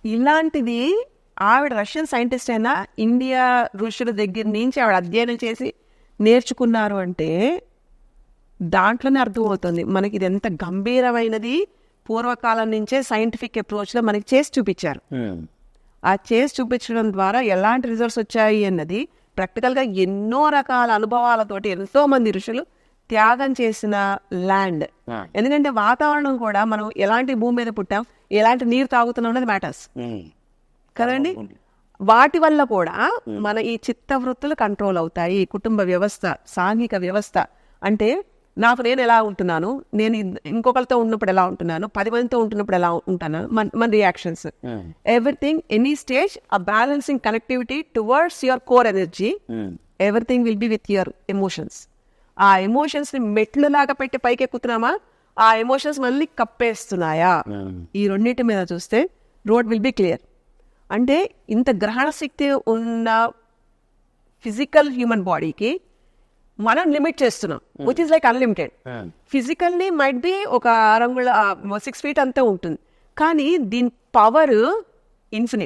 ఇలాంటిది ఆవిడ Russian scientist అయినా ఇండియా ఋషుల దగ్గర నుంచి ఆవిడ అధ్యయనం చేసి నేర్చుకున్నారు అంటే దాంట్లోనే అర్థమవుతుంది మనకి ఇది ఎంత గంభీరమైనది. పూర్వకాలం నుంచే సైంటిఫిక్ అప్రోచ్లో మనకి చేసి చూపించారు. ఆ చేసి చూపించడం ద్వారా ఎలాంటి రిజల్ట్స్ వచ్చాయి అన్నది ప్రాక్టికల్గా ఎన్నో రకాల అనుభవాలతోటి ఎంతో మంది ఋషులు త్యాగం చేసిన ల్యాండ్. ఎందుకంటే వాతావరణం కూడా మనం ఎలాంటి భూమి మీద పుట్టాం, ఎలాంటి నీరు తాగుతున్నాం అనేది మ్యాటర్స్ కదండి. వాటి వల్ల కూడా మన ఈ చిత్తవృత్తులు కంట్రోల్ అవుతాయి. కుటుంబ వ్యవస్థ, సాంఘిక వ్యవస్థ, అంటే నాకు నేను ఎలా ఉంటున్నాను, నేను ఇంకొకరితో ఉన్నప్పుడు ఎలా ఉంటున్నాను, 10 మందితో ఉంటున్నప్పుడు ఎలా ఉంటాను, మన రియాక్షన్స్, ఎవ్రీథింగ్, ఎనీ స్టేజ్ ఆ balancing connectivity towards your core energy, everything will be with your emotions. ఆ ఎమోషన్స్ ని మెట్లు లాగా పెట్టి పైకి ఎక్కుతున్నామా, ఆ ఎమోషన్స్ మళ్ళీ కప్పేస్తున్నాయా, ఈ రెండింటి మీద చూస్తే రోడ్ విల్ బి క్లియర్. అంటే ఇంత గ్రహణ శక్తి ఉన్న ఫిజికల్ హ్యూమన్ బాడీకి మనం లిమిట్ చేస్తున్నాం, which is like unlimited. Physically might be ఒక 6 feet అంతా ఉంటుంది, కానీ దీని పవర్ ఇన్ఫినిట్.